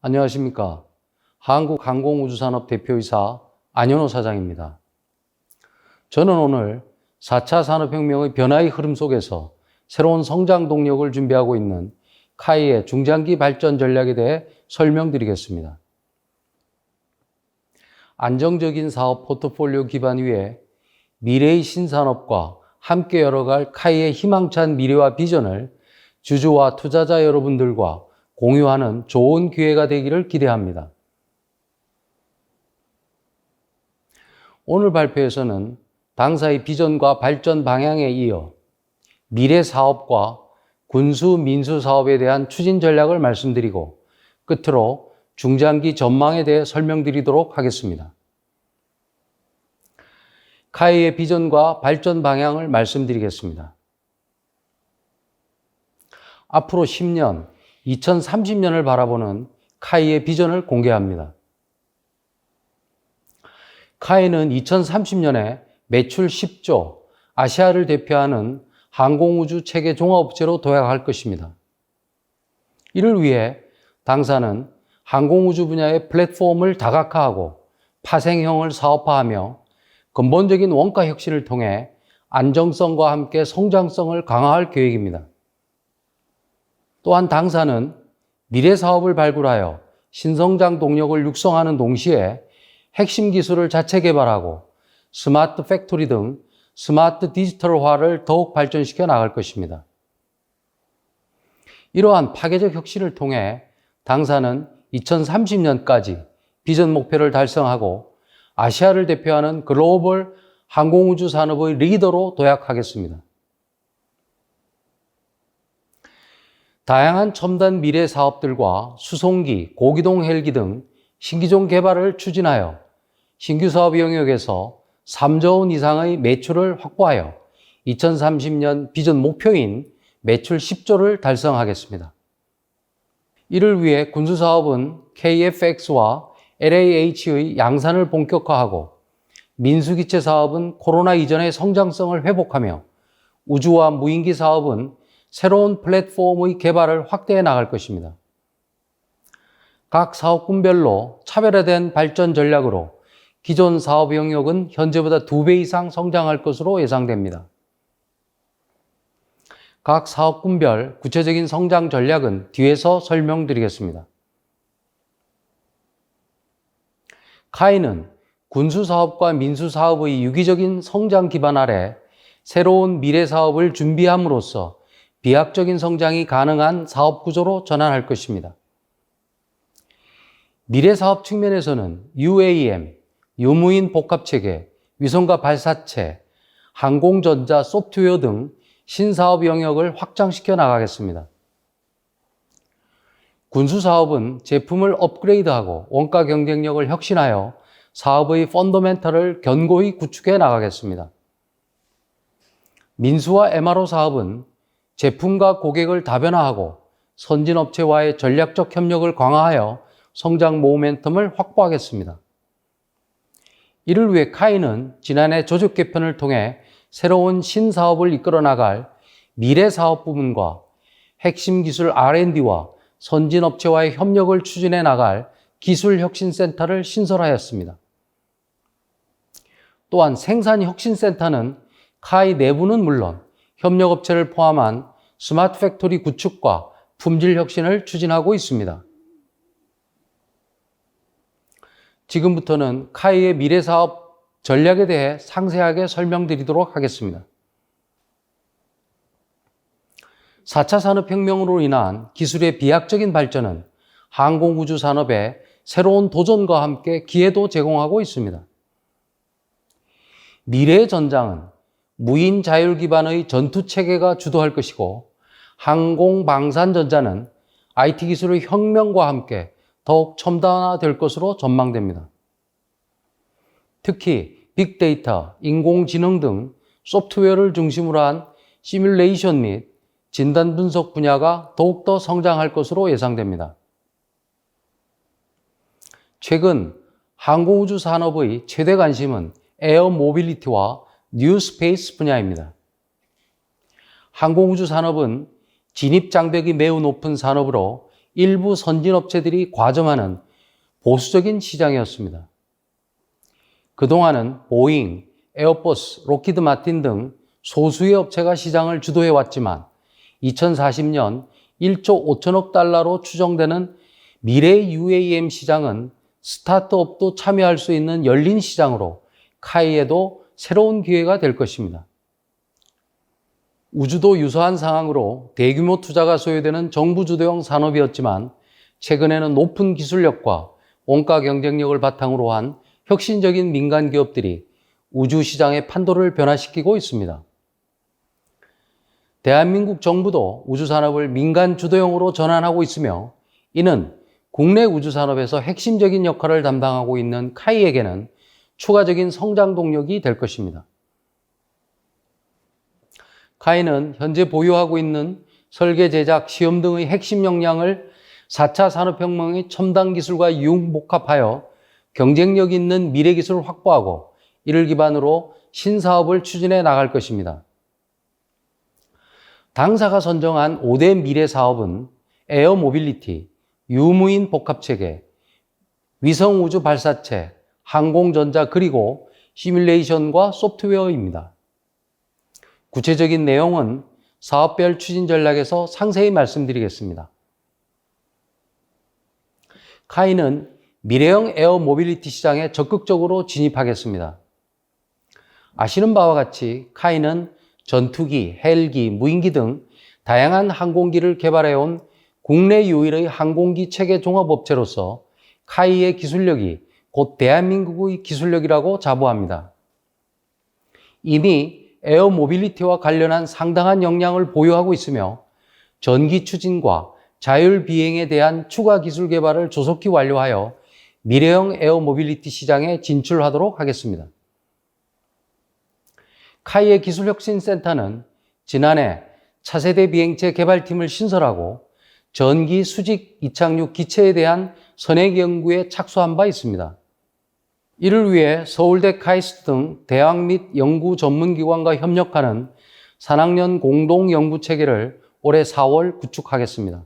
안녕하십니까. 한국항공우주산업 대표이사 안현호 사장입니다. 저는 오늘 4차 산업혁명의 변화의 흐름 속에서 새로운 성장 동력을 준비하고 있는 카이의 중장기 발전 전략에 대해 설명드리겠습니다. 안정적인 사업 포트폴리오 기반 위에 미래의 신산업과 함께 열어갈 카이의 희망찬 미래와 비전을 주주와 투자자 여러분들과 공유하는 좋은 기회가 되기를 기대합니다. 오늘 발표에서는 당사의 비전과 발전 방향에 이어 미래 사업과 군수, 민수 사업에 대한 추진 전략을 말씀드리고 끝으로 중장기 전망에 대해 설명드리도록 하겠습니다. 카이의 비전과 발전 방향을 말씀드리겠습니다. 앞으로 10년, 2030년을 바라보는 카이의 비전을 공개합니다. 카이는 2030년에 매출 10조, 아시아를 대표하는 항공우주 체계 종합업체로 도약할 것입니다. 이를 위해 당사는 항공우주 분야의 플랫폼을 다각화하고 파생형을 사업화하며 근본적인 원가 혁신을 통해 안정성과 함께 성장성을 강화할 계획입니다. 또한 당사는 미래 사업을 발굴하여 신성장 동력을 육성하는 동시에 핵심 기술을 자체 개발하고 스마트 팩토리 등 스마트 디지털화를 더욱 발전시켜 나갈 것입니다. 이러한 파괴적 혁신을 통해 당사는 2030년까지 비전 목표를 달성하고 아시아를 대표하는 글로벌 항공우주 산업의 리더로 도약하겠습니다. 다양한 첨단 미래 사업들과 수송기, 고기동 헬기 등 신기종 개발을 추진하여 신규 사업 영역에서 3조 원 이상의 매출을 확보하여 2030년 비전 목표인 매출 10조를 달성하겠습니다. 이를 위해 군수 사업은 KF-X와 LAH의 양산을 본격화하고 민수기체 사업은 코로나 이전의 성장성을 회복하며 우주와 무인기 사업은 새로운 플랫폼의 개발을 확대해 나갈 것입니다. 각 사업군별로 차별화된 발전 전략으로 기존 사업 영역은 현재보다 2배 이상 성장할 것으로 예상됩니다. 각 사업군별 구체적인 성장 전략은 뒤에서 설명드리겠습니다. 카이는 군수사업과 민수사업의 유기적인 성장 기반 아래 새로운 미래 사업을 준비함으로써 비약적인 성장이 가능한 사업 구조로 전환할 것입니다. 미래 사업 측면에서는 UAM, 유무인 복합체계, 위성과 발사체, 항공전자, 소프트웨어 등 신사업 영역을 확장시켜 나가겠습니다. 군수사업은 제품을 업그레이드하고 원가 경쟁력을 혁신하여 사업의 펀더멘털을 견고히 구축해 나가겠습니다. 민수와 MRO 사업은 제품과 고객을 다변화하고 선진업체와의 전략적 협력을 강화하여 성장 모멘텀을 확보하겠습니다. 이를 위해 카이는 지난해 조직 개편을 통해 새로운 신사업을 이끌어 나갈 미래 사업 부문과 핵심 기술 R&D와 선진업체와의 협력을 추진해 나갈 기술혁신센터를 신설하였습니다. 또한 생산혁신센터는 카이 내부는 물론 협력업체를 포함한 스마트 팩토리 구축과 품질 혁신을 추진하고 있습니다. 지금부터는 카이의 미래 사업 전략에 대해 상세하게 설명드리도록 하겠습니다. 4차 산업혁명으로 인한 기술의 비약적인 발전은 항공우주 산업에 새로운 도전과 함께 기회도 제공하고 있습니다. 미래의 전장은 무인 자율 기반의 전투 체계가 주도할 것이고 항공방산전자는 IT 기술의 혁명과 함께 더욱 첨단화될 것으로 전망됩니다. 특히 빅데이터, 인공지능 등 소프트웨어를 중심으로 한 시뮬레이션 및 진단 분석 분야가 더욱더 성장할 것으로 예상됩니다. 최근 항공우주 산업의 최대 관심은 에어 모빌리티와 뉴 스페이스 분야입니다. 항공우주 산업은 진입 장벽이 매우 높은 산업으로 일부 선진업체들이 과점하는 보수적인 시장이었습니다. 그동안은 보잉, 에어버스, 록히드 마틴 등 소수의 업체가 시장을 주도해왔지만 2040년 1조 5천억 달러로 추정되는 미래 UAM 시장은 스타트업도 참여할 수 있는 열린 시장으로 카이에도 새로운 기회가 될 것입니다. 우주도 유사한 상황으로 대규모 투자가 소요되는 정부 주도형 산업이었지만 최근에는 높은 기술력과 원가 경쟁력을 바탕으로 한 혁신적인 민간 기업들이 우주 시장의 판도를 변화시키고 있습니다. 대한민국 정부도 우주 산업을 민간 주도형으로 전환하고 있으며 이는 국내 우주 산업에서 핵심적인 역할을 담당하고 있는 카이에게는 추가적인 성장 동력이 될 것입니다. 카이는 현재 보유하고 있는 설계, 제작, 시험 등의 핵심 역량을 4차 산업혁명의 첨단 기술과 융복합하여 경쟁력 있는 미래 기술을 확보하고 이를 기반으로 신사업을 추진해 나갈 것입니다. 당사가 선정한 5대 미래 사업은 에어 모빌리티, 유무인 복합체계, 위성우주 발사체, 항공전자 그리고 시뮬레이션과 소프트웨어입니다. 구체적인 내용은 사업별 추진 전략에서 상세히 말씀드리겠습니다. 카이는 미래형 에어 모빌리티 시장에 적극적으로 진입하겠습니다. 아시는 바와 같이 카이는 전투기, 헬기, 무인기 등 다양한 항공기를 개발해온 국내 유일의 항공기 체계 종합업체로서 카이의 기술력이 곧 대한민국의 기술력이라고 자부합니다. 이미 에어 모빌리티와 관련한 상당한 역량을 보유하고 있으며 전기 추진과 자율 비행에 대한 추가 기술 개발을 조속히 완료하여 미래형 에어 모빌리티 시장에 진출하도록 하겠습니다. 카이의 기술혁신센터는 지난해 차세대 비행체 개발팀을 신설하고 전기 수직 이착륙 기체에 대한 선행 연구에 착수한 바 있습니다. 이를 위해 서울대 카이스트 등 대학 및 연구 전문기관과 협력하는 산학년 공동연구체계를 올해 4월 구축하겠습니다.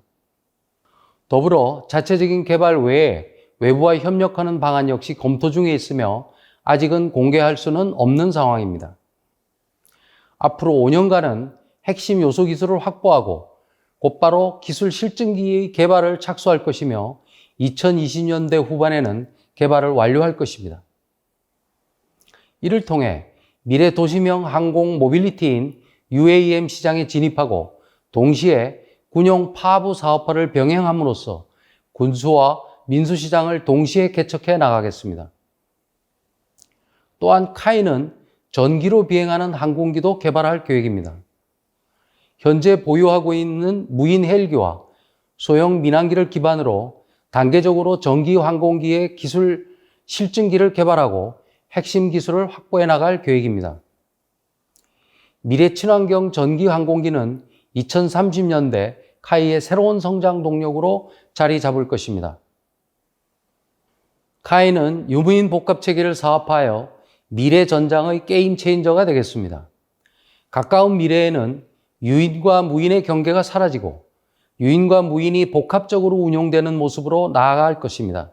더불어 자체적인 개발 외에 외부와 협력하는 방안 역시 검토 중에 있으며 아직은 공개할 수는 없는 상황입니다. 앞으로 5년간은 핵심 요소 기술을 확보하고 곧바로 기술 실증기의 개발을 착수할 것이며 2020년대 후반에는 개발을 완료할 것입니다. 이를 통해 미래 도시명 항공 모빌리티인 UAM 시장에 진입하고 동시에 군용 파부 사업화를 병행함으로써 군수와 민수 시장을 동시에 개척해 나가겠습니다. 또한 카이는 전기로 비행하는 항공기도 개발할 계획입니다. 현재 보유하고 있는 무인 헬기와 소형 민항기를 기반으로 단계적으로 전기 항공기의 기술 실증기를 개발하고 핵심 기술을 확보해 나갈 계획입니다. 미래 친환경 전기 항공기는 2030년대 카이의 새로운 성장 동력으로 자리 잡을 것입니다. 카이는 유무인 복합체계를 사업하여 미래 전장의 게임 체인저가 되겠습니다. 가까운 미래에는 유인과 무인의 경계가 사라지고 유인과 무인이 복합적으로 운용되는 모습으로 나아갈 것입니다.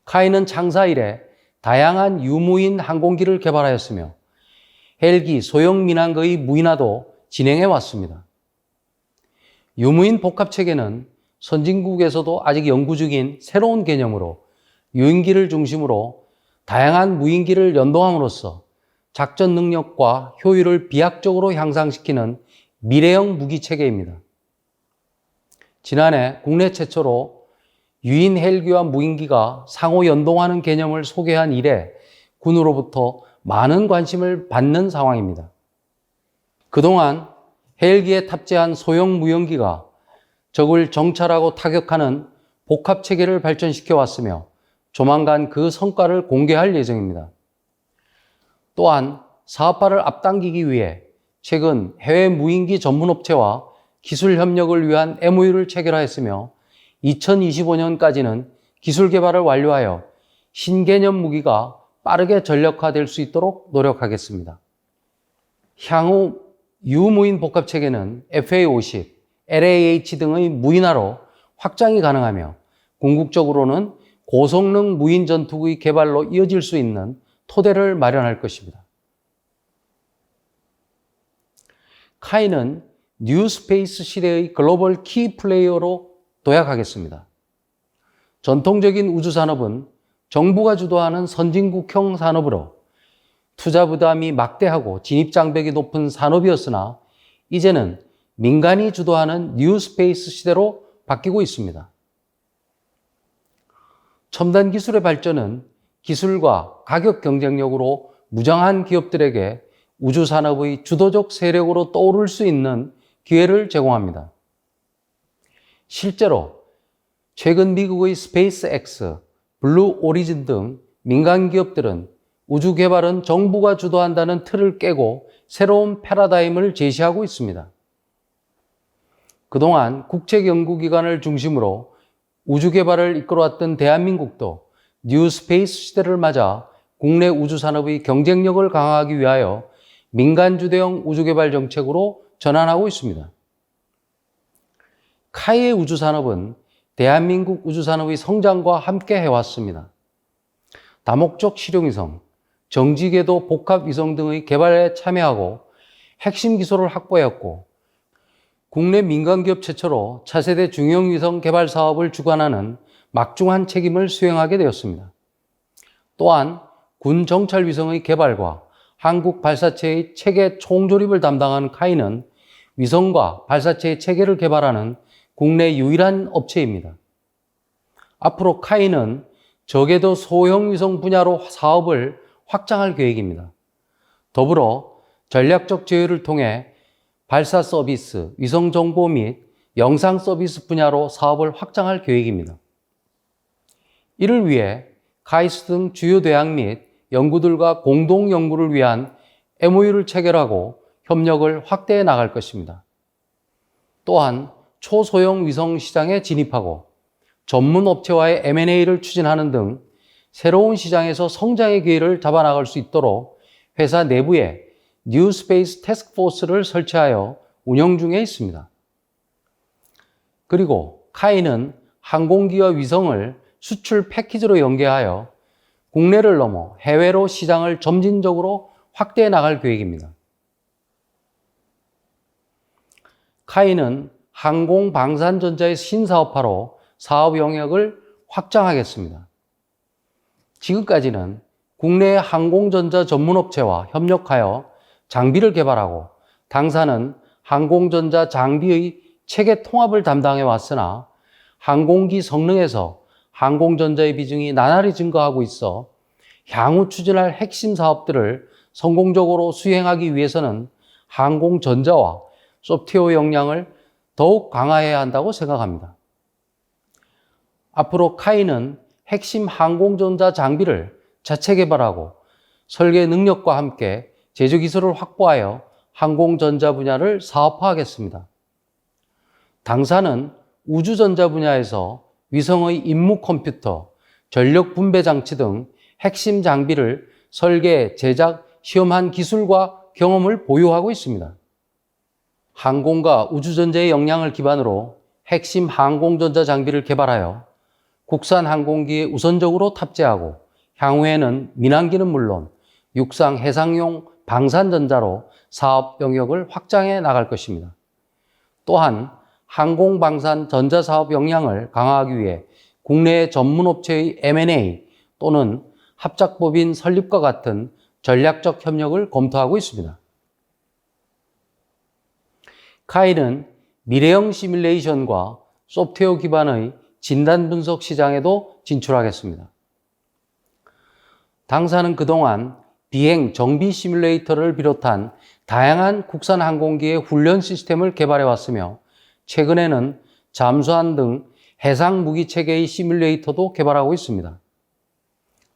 카이는 창사 이래 다양한 유무인 항공기를 개발하였으며 헬기, 소형 민항의 무인화도 진행해 왔습니다. 유무인 복합체계는 선진국에서도 아직 연구 중인 새로운 개념으로 유인기를 중심으로 다양한 무인기를 연동함으로써 작전 능력과 효율을 비약적으로 향상시키는 미래형 무기 체계입니다. 지난해 국내 최초로 유인 헬기와 무인기가 상호 연동하는 개념을 소개한 이래 군으로부터 많은 관심을 받는 상황입니다. 그동안 헬기에 탑재한 소형 무용기가 적을 정찰하고 타격하는 복합 체계를 발전시켜 왔으며 조만간 그 성과를 공개할 예정입니다. 또한 사업화를 앞당기기 위해 최근 해외 무인기 전문업체와 기술 협력을 위한 MOU를 체결하였으며 2025년까지는 기술 개발을 완료하여 신개념 무기가 빠르게 전력화될 수 있도록 노력하겠습니다. 향후 유무인 복합체계는 FA-50, LAH 등의 무인화로 확장이 가능하며 궁극적으로는 고성능 무인 전투기의 개발로 이어질 수 있는 토대를 마련할 것입니다. 카이는 뉴 스페이스 시대의 글로벌 키 플레이어로 도약하겠습니다. 전통적인 우주 산업은 정부가 주도하는 선진국형 산업으로 투자 부담이 막대하고 진입 장벽이 높은 산업이었으나 이제는 민간이 주도하는 뉴 스페이스 시대로 바뀌고 있습니다. 첨단 기술의 발전은 기술과 가격 경쟁력으로 무장한 기업들에게 우주 산업의 주도적 세력으로 떠오를 수 있는 기회를 제공합니다. 실제로 최근 미국의 스페이스X, 블루 오리진 등 민간 기업들은 우주 개발은 정부가 주도한다는 틀을 깨고 새로운 패러다임을 제시하고 있습니다. 그동안 국책연구기관을 중심으로 우주 개발을 이끌어왔던 대한민국도 뉴 스페이스 시대를 맞아 국내 우주 산업의 경쟁력을 강화하기 위하여 민간 주도형 우주 개발 정책으로 전환하고 있습니다. 카이의 우주 산업은 대한민국 우주 산업의 성장과 함께 해왔습니다. 다목적 실용위성, 정지궤도 복합위성 등의 개발에 참여하고 핵심 기술을 확보했고 국내 민간기업 최초로 차세대 중형위성 개발 사업을 주관하는 막중한 책임을 수행하게 되었습니다. 또한 군 정찰위성의 개발과 한국 발사체의 체계 총조립을 담당하는 카이는 위성과 발사체의 체계를 개발하는 국내 유일한 업체입니다. 앞으로 카이는 저궤도 소형 위성 분야로 사업을 확장할 계획입니다. 더불어 전략적 제휴를 통해 발사 서비스, 위성 정보 및 영상 서비스 분야로 사업을 확장할 계획입니다. 이를 위해 카이스트 등 주요 대학 및 연구들과 공동 연구를 위한 MOU를 체결하고 협력을 확대해 나갈 것입니다. 또한 초소형 위성 시장에 진입하고 전문 업체와의 M&A를 추진하는 등 새로운 시장에서 성장의 기회를 잡아나갈 수 있도록 회사 내부에 뉴 스페이스 태스크포스를 설치하여 운영 중에 있습니다. 그리고 카이는 항공기와 위성을 수출 패키지로 연계하여 국내를 넘어 해외로 시장을 점진적으로 확대해 나갈 계획입니다. 카이는 항공방산전자의 신사업화로 사업 영역을 확장하겠습니다. 지금까지는 국내 항공전자 전문업체와 협력하여 장비를 개발하고 당사는 항공전자 장비의 체계 통합을 담당해 왔으나 항공기 성능에서 항공전자의 비중이 나날이 증가하고 있어 향후 추진할 핵심 사업들을 성공적으로 수행하기 위해서는 항공전자와 소프트웨어 역량을 더욱 강화해야 한다고 생각합니다. 앞으로 카이는 핵심 항공전자 장비를 자체 개발하고 설계 능력과 함께 제조 기술을 확보하여 항공전자 분야를 사업화하겠습니다. 당사는 우주전자 분야에서 위성의 임무 컴퓨터, 전력 분배 장치 등 핵심 장비를 설계, 제작, 시험한 기술과 경험을 보유하고 있습니다. 항공과 우주전자의 역량을 기반으로 핵심 항공전자 장비를 개발하여 국산 항공기에 우선적으로 탑재하고 향후에는 민항기는 물론 육상, 해상용 방산전자로 사업 영역을 확장해 나갈 것입니다. 또한 항공방산 전자사업 역량을 강화하기 위해 국내 전문업체의 M&A 또는 합작법인 설립과 같은 전략적 협력을 검토하고 있습니다. 카이는 미래형 시뮬레이션과 소프트웨어 기반의 진단 분석 시장에도 진출하겠습니다. 당사는 그동안 비행 정비 시뮬레이터를 비롯한 다양한 국산 항공기의 훈련 시스템을 개발해 왔으며 최근에는 잠수함 등 해상 무기 체계의 시뮬레이터도 개발하고 있습니다.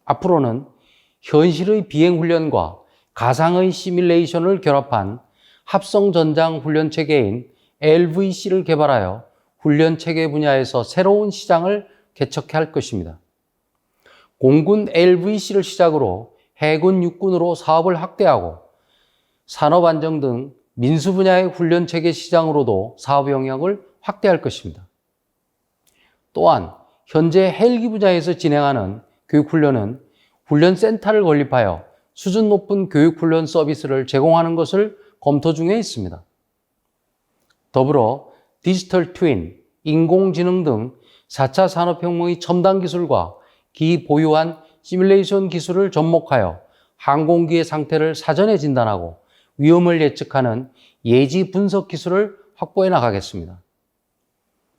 앞으로는 현실의 비행 훈련과 가상의 시뮬레이션을 결합한 합성 전장 훈련 체계인 LVC를 개발하여 훈련 체계 분야에서 새로운 시장을 개척해 할 것입니다. 공군 LVC를 시작으로 해군, 육군으로 사업을 확대하고 산업안정 등 민수 분야의 훈련 체계 시장으로도 사업 영역을 확대할 것입니다. 또한 현재 헬기 분야에서 진행하는 교육훈련은 훈련센터를 건립하여 수준 높은 교육훈련 서비스를 제공하는 것을 검토 중에 있습니다. 더불어 디지털 트윈, 인공지능 등 4차 산업혁명의 첨단 기술과 기보유한 시뮬레이션 기술을 접목하여 항공기의 상태를 사전에 진단하고 위험을 예측하는 예지 분석 기술을 확보해 나가겠습니다.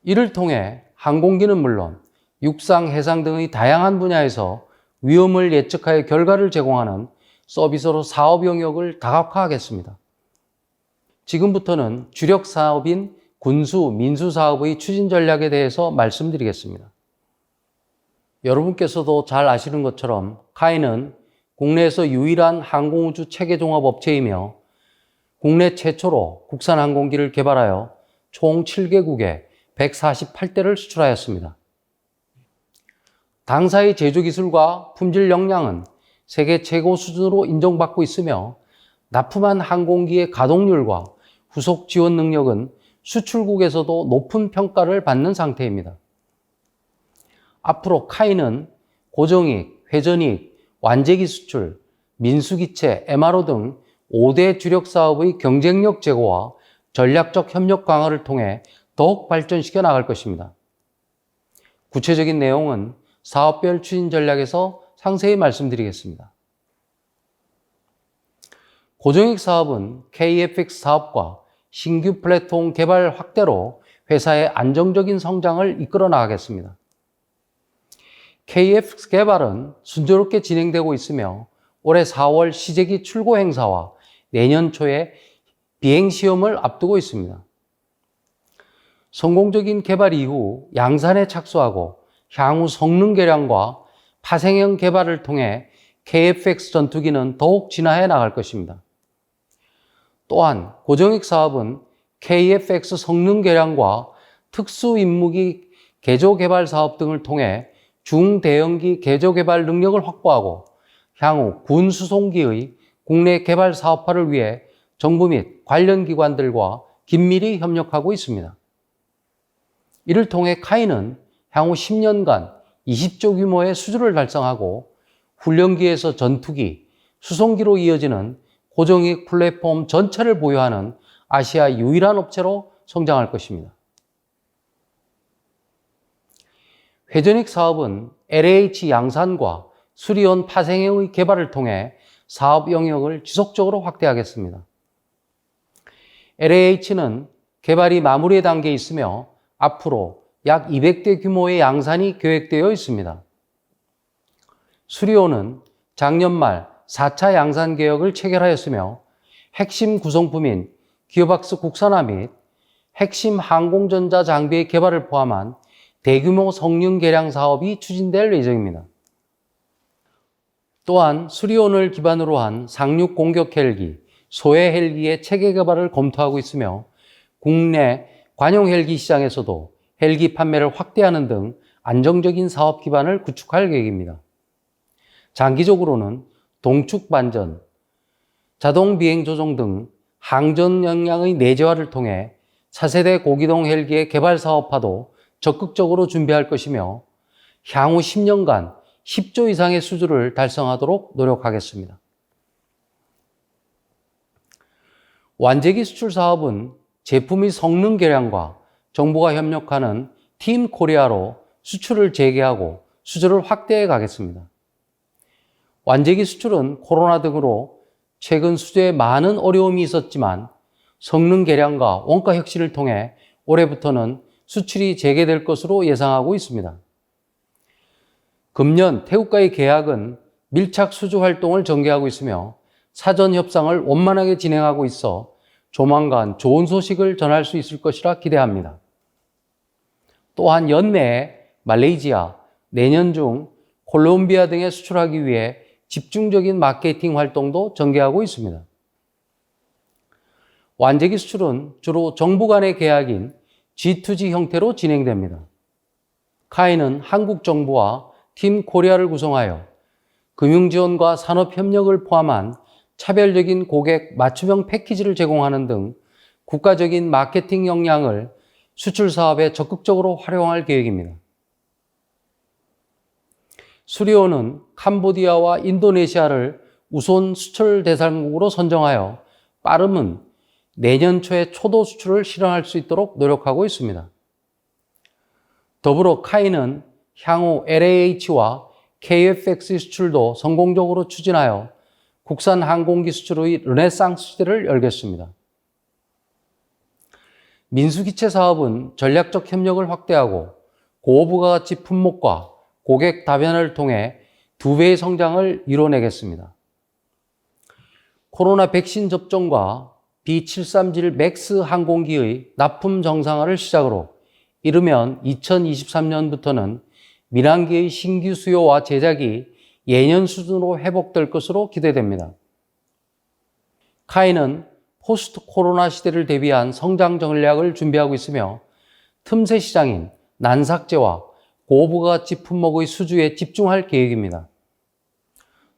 이를 통해 항공기는 물론 육상, 해상 등의 다양한 분야에서 위험을 예측하여 결과를 제공하는 서비스로 사업 영역을 다각화하겠습니다. 지금부터는 주력 사업인 군수, 민수 사업의 추진 전략에 대해서 말씀드리겠습니다. 여러분께서도 잘 아시는 것처럼 카이는 국내에서 유일한 항공우주 체계종합업체이며 국내 최초로 국산 항공기를 개발하여 총 7개국에 148대를 수출하였습니다. 당사의 제조기술과 품질 역량은 세계 최고 수준으로 인정받고 있으며 납품한 항공기의 가동률과 후속 지원 능력은 수출국에서도 높은 평가를 받는 상태입니다. 앞으로 카이는 고정이익, 회전이익, 완제기 수출, 민수기체, MRO 등 5대 주력 사업의 경쟁력 제고와 전략적 협력 강화를 통해 더욱 발전시켜 나갈 것입니다. 구체적인 내용은 사업별 추진 전략에서 상세히 말씀드리겠습니다. 고정익 사업은 KFX 사업과 신규 플랫폼 개발 확대로 회사의 안정적인 성장을 이끌어 나가겠습니다. KFX 개발은 순조롭게 진행되고 있으며 올해 4월 시제기 출고 행사와 내년 초에 비행 시험을 앞두고 있습니다. 성공적인 개발 이후 양산에 착수하고 향후 성능 개량과 파생형 개발을 통해 KFX 전투기는 더욱 진화해 나갈 것입니다. 또한 고정익 사업은 KFX 성능 개량과 특수 임무기 개조 개발 사업 등을 통해 중대형기 개조 개발 능력을 확보하고 향후 군 수송기의 국내 개발 사업화를 위해 정부 및 관련 기관들과 긴밀히 협력하고 있습니다. 이를 통해 카이는 향후 10년간 20조 규모의 수주를 달성하고 훈련기에서 전투기, 수송기로 이어지는 고정익 플랫폼 전체를 보유하는 아시아 유일한 업체로 성장할 것입니다. 회전익 사업은 LH 양산과 수리온 파생형의 개발을 통해 사업 영역을 지속적으로 확대하겠습니다. LH는 개발이 마무리 단계에 있으며 앞으로 약 200대 규모의 양산이 계획되어 있습니다. 수리온은 작년 말 4차 양산 개혁을 체결하였으며 핵심 구성품인 기어박스 국산화 및 핵심 항공전자 장비의 개발을 포함한 대규모 성능 개량 사업이 추진될 예정입니다. 또한 수리온을 기반으로 한 상륙 공격 헬기, 소해 헬기의 체계 개발을 검토하고 있으며 국내 관용 헬기 시장에서도 헬기 판매를 확대하는 등 안정적인 사업 기반을 구축할 계획입니다. 장기적으로는 동축 반전, 자동 비행 조종 등 항전 역량의 내재화를 통해 차세대 고기동 헬기의 개발 사업화도 적극적으로 준비할 것이며 향후 10년간 10조 이상의 수주를 달성하도록 노력하겠습니다. 완제기 수출 사업은 제품의 성능 개량과 정부가 협력하는 팀 코리아로 수출을 재개하고 수주를 확대해 가겠습니다. 완제기 수출은 코로나 등으로 최근 수주에 많은 어려움이 있었지만 성능 개량과 원가 혁신을 통해 올해부터는 수출이 재개될 것으로 예상하고 있습니다. 금년 태국과의 계약은 밀착 수주 활동을 전개하고 있으며 사전 협상을 원만하게 진행하고 있어 조만간 좋은 소식을 전할 수 있을 것이라 기대합니다. 또한 연내에 말레이시아, 내년 중 콜롬비아 등에 수출하기 위해 집중적인 마케팅 활동도 전개하고 있습니다. 완제기 수출은 주로 정부 간의 계약인 G2G 형태로 진행됩니다. 카이는 한국 정부와 팀 코리아를 구성하여 금융지원과 산업협력을 포함한 차별적인 고객 맞춤형 패키지를 제공하는 등 국가적인 마케팅 역량을 수출 사업에 적극적으로 활용할 계획입니다. 수리온은 캄보디아와 인도네시아를 우선 수출 대상국으로 선정하여 빠르면 내년 초에 초도 수출을 실현할 수 있도록 노력하고 있습니다. 더불어 카이는 향후 LAH와 KFX 수출도 성공적으로 추진하여 국산 항공기 수출의 르네상스 시대를 열겠습니다. 민수기체 사업은 전략적 협력을 확대하고 고부가가치 품목과 고객 다변화를 통해 2배의 성장을 이뤄내겠습니다. 코로나 백신 접종과 B737 맥스 항공기의 납품 정상화를 시작으로 이르면 2023년부터는 민항기의 신규 수요와 제작이 예년 수준으로 회복될 것으로 기대됩니다. 카이는 포스트 코로나 시대를 대비한 성장 전략을 준비하고 있으며 틈새 시장인 난삭제와 고부가가치 품목의 수주에 집중할 계획입니다.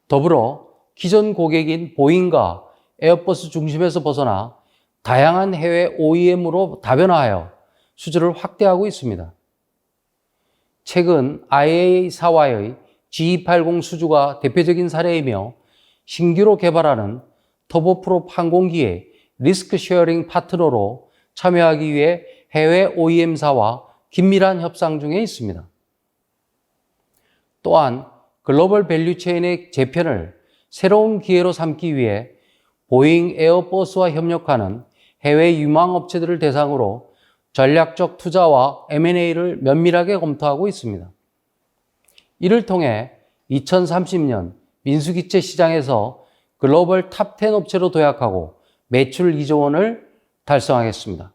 더불어 기존 고객인 보잉과 에어버스 중심에서 벗어나 다양한 해외 OEM으로 다변화하여 수주를 확대하고 있습니다. 최근 IA사와의 G280 수주가 대표적인 사례이며 신규로 개발하는 터보프롭 항공기의 리스크 쉐어링 파트너로 참여하기 위해 해외 OEM사와 긴밀한 협상 중에 있습니다. 또한 글로벌 밸류체인의 재편을 새로운 기회로 삼기 위해 보잉 에어버스와 협력하는 해외 유망업체들을 대상으로 전략적 투자와 M&A를 면밀하게 검토하고 있습니다. 이를 통해 2030년 민수기체 시장에서 글로벌 탑10 업체로 도약하고 매출 2조 원을 달성하겠습니다.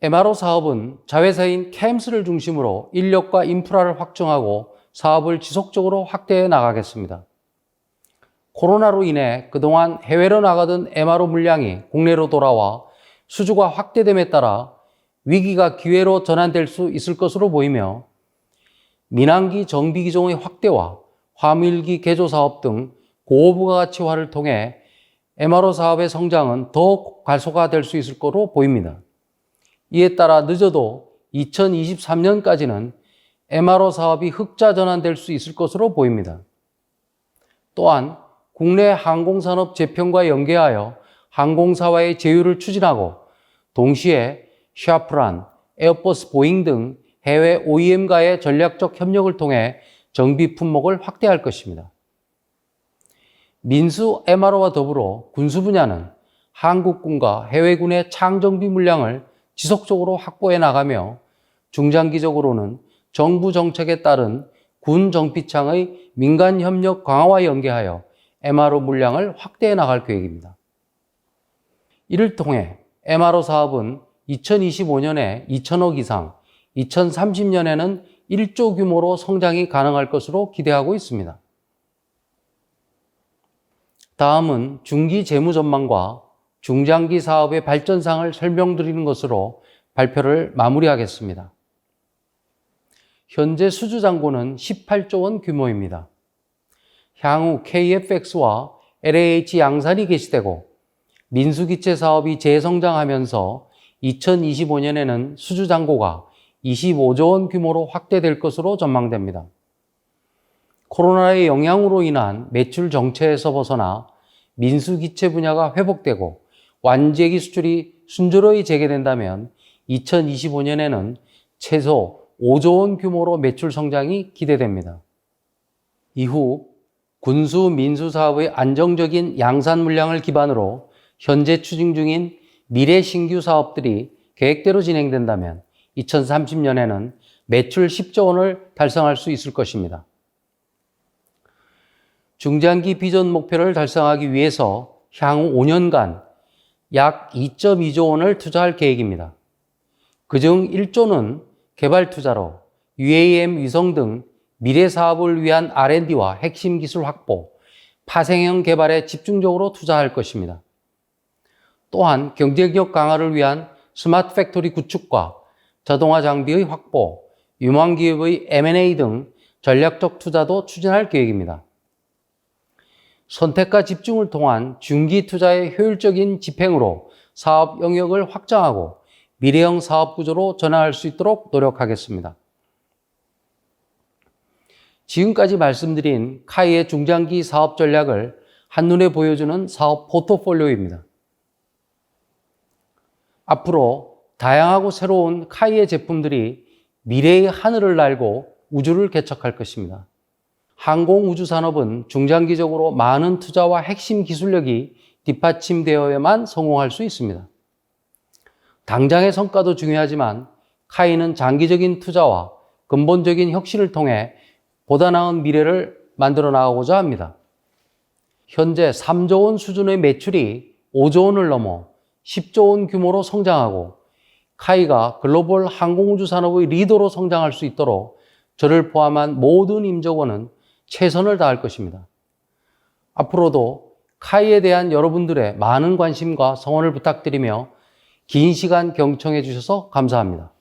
MRO 사업은 자회사인 캠스를 중심으로 인력과 인프라를 확충하고 사업을 지속적으로 확대해 나가겠습니다. 코로나로 인해 그동안 해외로 나가던 MRO 물량이 국내로 돌아와 수주가 확대됨에 따라 위기가 기회로 전환될 수 있을 것으로 보이며 민항기 정비 기종의 확대와 화물기 개조 사업 등 고부가가치화를 통해 MRO 사업의 성장은 더욱 가속화될 수 있을 것으로 보입니다. 이에 따라 늦어도 2023년까지는 MRO 사업이 흑자 전환될 수 있을 것으로 보입니다. 또한 국내 항공산업 재편과 연계하여 항공사와의 제휴를 추진하고 동시에 샤프란, 에어버스, 보잉 등 해외 OEM과의 전략적 협력을 통해 정비 품목을 확대할 것입니다. 민수 MRO와 더불어 군수 분야는 한국군과 해외군의 창정비 물량을 지속적으로 확보해 나가며 중장기적으로는 정부 정책에 따른 군 정비창의 민간 협력 강화와 연계하여 MRO 물량을 확대해 나갈 계획입니다. 이를 통해 MRO 사업은 2025년에 2천억 이상, 2030년에는 1조 규모로 성장이 가능할 것으로 기대하고 있습니다. 다음은 중기 재무 전망과 중장기 사업의 발전상을 설명드리는 것으로 발표를 마무리하겠습니다. 현재 수주 잔고는 18조 원 규모입니다. 향후 KFX와 LAH 양산이 개시되고 민수기체 사업이 재성장하면서 2025년에는 수주 잔고가 25조 원 규모로 확대될 것으로 전망됩니다. 코로나의 영향으로 인한 매출 정체에서 벗어나 민수기체 분야가 회복되고 완제기 수출이 순조로이 재개된다면 2025년에는 최소 5조 원 규모로 매출 성장이 기대됩니다. 이후 군수 민수 사업의 안정적인 양산 물량을 기반으로 현재 추진 중인 미래 신규 사업들이 계획대로 진행된다면 2030년에는 매출 10조 원을 달성할 수 있을 것입니다. 중장기 비전 목표를 달성하기 위해서 향후 5년간 약 2.2조 원을 투자할 계획입니다. 그중 1조는 개발 투자로 UAM 위성 등 미래 사업을 위한 R&D와 핵심 기술 확보, 파생형 개발에 집중적으로 투자할 것입니다. 또한 경쟁력 강화를 위한 스마트 팩토리 구축과 자동화 장비의 확보, 유망기업의 M&A 등 전략적 투자도 추진할 계획입니다. 선택과 집중을 통한 중기 투자의 효율적인 집행으로 사업 영역을 확장하고 미래형 사업 구조로 전환할 수 있도록 노력하겠습니다. 지금까지 말씀드린 카이의 중장기 사업 전략을 한눈에 보여주는 사업 포트폴리오입니다. 앞으로 다양하고 새로운 카이의 제품들이 미래의 하늘을 날고 우주를 개척할 것입니다. 항공우주산업은 중장기적으로 많은 투자와 핵심 기술력이 뒷받침되어야만 성공할 수 있습니다. 당장의 성과도 중요하지만 카이는 장기적인 투자와 근본적인 혁신을 통해 보다 나은 미래를 만들어 나가고자 합니다. 현재 3조 원 수준의 매출이 5조 원을 넘어 10조 원 규모로 성장하고 카이가 글로벌 항공우주 산업의 리더로 성장할 수 있도록 저를 포함한 모든 임직원은 최선을 다할 것입니다. 앞으로도 카이에 대한 여러분들의 많은 관심과 성원을 부탁드리며 긴 시간 경청해 주셔서 감사합니다.